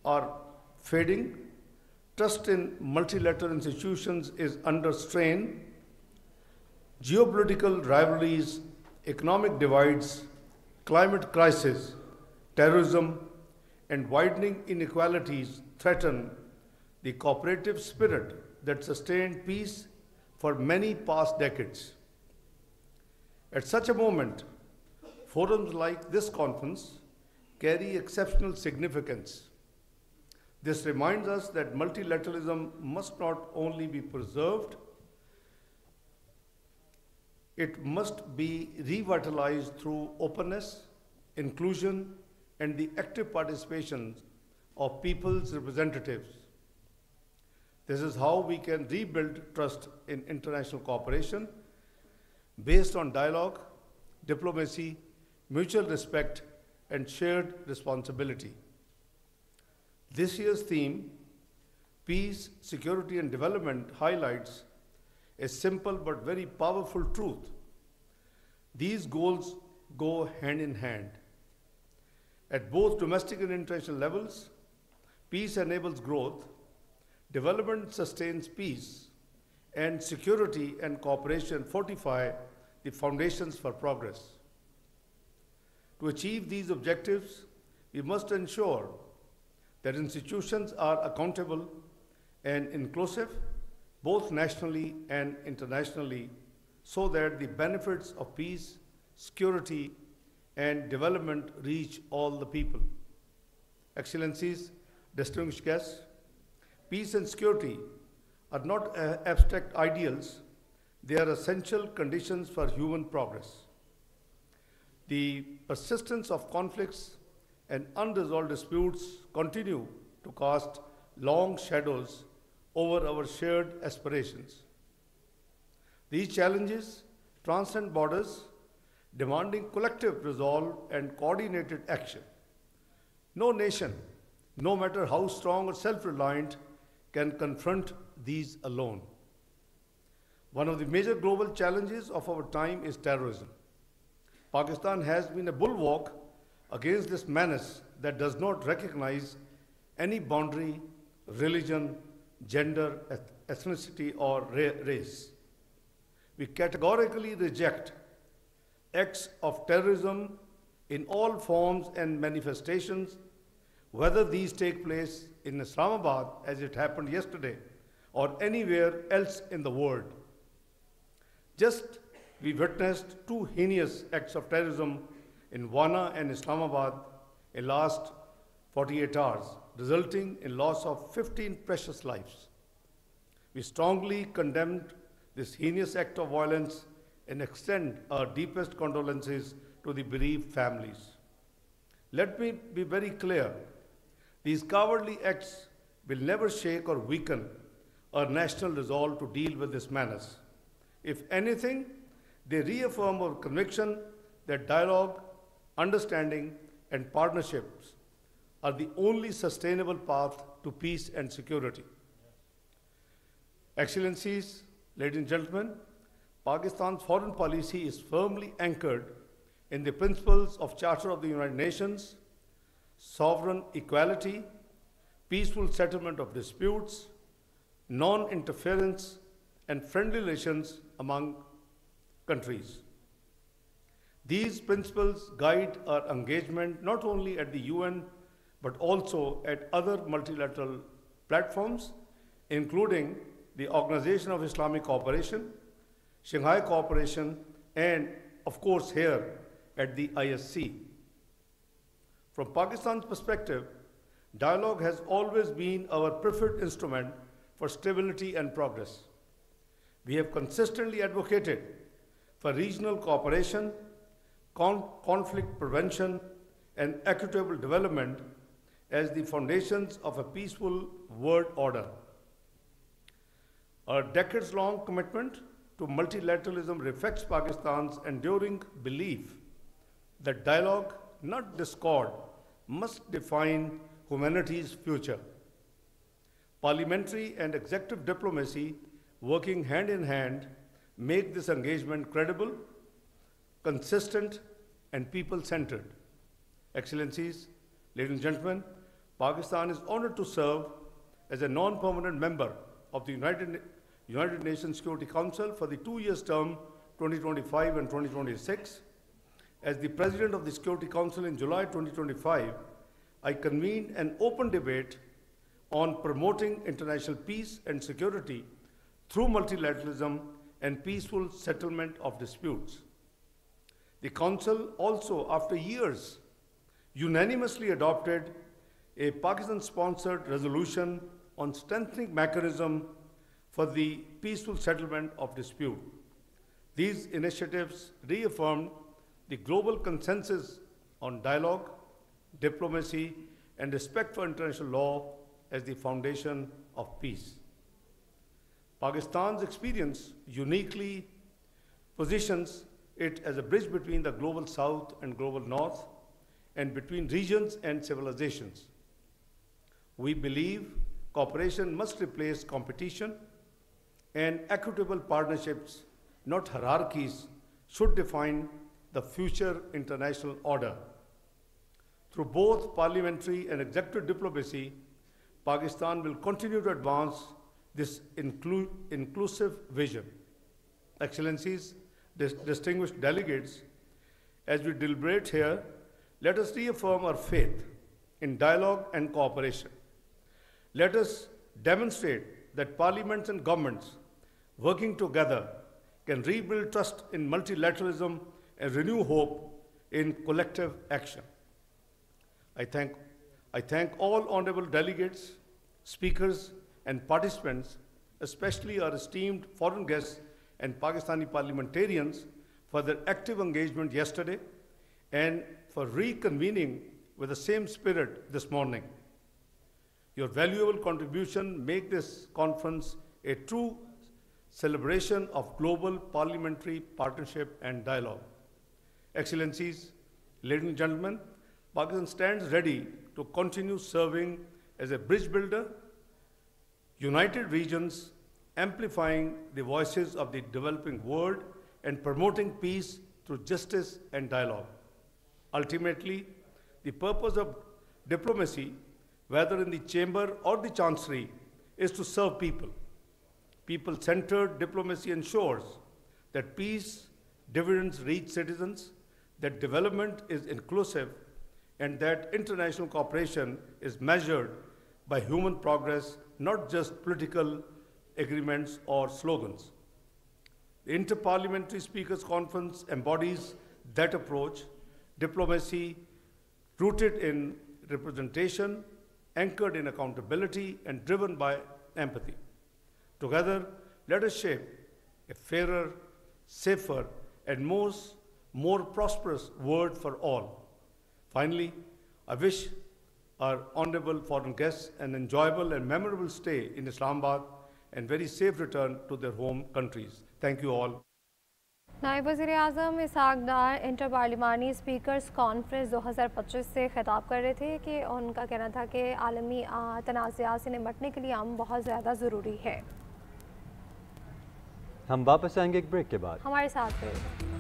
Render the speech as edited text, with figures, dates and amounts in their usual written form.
are fading, trust in multilateral institutions is under strain, geopolitical rivalries, economic divides, climate crisis, terrorism, and widening inequalities threaten the cooperative spirit that sustained peace for many past decades. At such a moment, forums like this conference carry exceptional significance. This reminds us that multilateralism must not only be preserved, it must be revitalized through openness, inclusion, and the active participation of people's representatives. This is how we can rebuild trust in international cooperation based on dialogue, diplomacy, mutual respect, and shared responsibility. This year's theme, Peace, Security, and Development, highlights a simple but very powerful truth. These goals go hand in hand. At both domestic and international levels, peace enables growth, development sustains peace, and security and cooperation fortify the foundations for progress. To achieve these objectives, we must ensure that institutions are accountable and inclusive, both nationally and internationally, so that the benefits of peace, security, and development reach all the people. Excellencies, distinguished guests, peace and security are not abstract ideals, they are essential conditions for human progress. The persistence of conflicts and unresolved disputes continue to cast long shadows over our shared aspirations. These challenges transcend borders, demanding collective resolve and coordinated action. No nation, no matter how strong or self-reliant, can confront these alone. One of the major global challenges of our time is terrorism. Pakistan has been a bulwark against this menace that does not recognize any boundary, religion, gender, ethnicity, or race. We categorically reject acts of terrorism in all forms and manifestations, whether these take place in Islamabad, as it happened yesterday, or anywhere else in the world. Just we witnessed two heinous acts of terrorism in Wana and Islamabad in last 48 hours, resulting in loss of 15 precious lives. We strongly condemned this heinous act of violence and extend our deepest condolences to the bereaved families. Let me be very clear. These cowardly acts will never shake or weaken our national resolve to deal with this menace. If anything, they reaffirm our conviction that dialogue, understanding, and partnerships are the only sustainable path to peace and security. Excellencies, ladies and gentlemen, Pakistan's foreign policy is firmly anchored in the principles of Charter of the United Nations, sovereign equality, peaceful settlement of disputes, non-interference, and friendly relations among countries. These principles guide our engagement not only at the UN, but also at other multilateral platforms, including the Organization of Islamic Cooperation, Shanghai Cooperation, and of course here at the ISC. From Pakistan's perspective, dialogue has always been our preferred instrument for stability and progress. We have consistently advocated for regional cooperation, conflict prevention, and equitable development as the foundations of a peaceful world order. Our decades-long commitment to multilateralism reflects Pakistan's enduring belief that dialogue, not discord, must define humanity's future. Parliamentary and executive diplomacy, working hand in hand, make this engagement credible, consistent, and people-centered. Excellencies, ladies and gentlemen, Pakistan is honored to serve as a non-permanent member of the United Nations Security Council for the 2-year term 2025 and 2026. As the President of the Security Council in July 2025, I convened an open debate on promoting international peace and security through multilateralism and peaceful settlement of disputes. The Council also, after years, unanimously adopted a Pakistan-sponsored resolution on strengthening mechanism for the peaceful settlement of dispute. These initiatives reaffirmed the global consensus on dialogue, diplomacy, and respect for international law as the foundation of peace. Pakistan's experience uniquely positions it as a bridge between the global south and global north, and between regions and civilizations. We believe cooperation must replace competition, and equitable partnerships, not hierarchies, should define the future international order. Through both parliamentary and executive diplomacy, Pakistan will continue to advance this inclusive vision. Excellencies, distinguished delegates, as we deliberate here, let us reaffirm our faith in dialogue and cooperation. Let us demonstrate that parliaments and governments working together can rebuild trust in multilateralism and renew hope in collective action. I thank all honorable delegates, speakers, and participants, especially our esteemed foreign guests and Pakistani parliamentarians, for their active engagement yesterday and for reconvening with the same spirit this morning. Your valuable contribution make this conference a true celebration of global parliamentary partnership and dialogue. Excellencies, ladies and gentlemen, Pakistan stands ready to continue serving as a bridge builder, united regions, amplifying the voices of the developing world and promoting peace through justice and dialogue. Ultimately, the purpose of diplomacy, whether in the chamber or the chancery, is to serve people. People-centered diplomacy ensures that peace dividends reach citizens, that development is inclusive, and that international cooperation is measured by human progress, not just political agreements or slogans. The Inter-Parliamentary Speakers Conference embodies that approach, diplomacy rooted in representation, anchored in accountability, and driven by empathy. Together, let us shape a fairer, safer, and more prosperous world for all. Finally, I wish our honorable foreign guests an enjoyable and memorable stay in Islamabad and very safe return to their home countries. Thank you all. नायब वज़ीर-ए-आज़म Isaac डार inter पार्लिमानी speakers conference 2025 से खिताब कर रहे थे कि उनका कहना था कि आलमी तनाज़ात से निपटने के लिए अमन बहुत ज़्यादा ज़रूरी है। हम वापस आएंगे एक ब्रेक के बाद। हमारे साथ रहिए।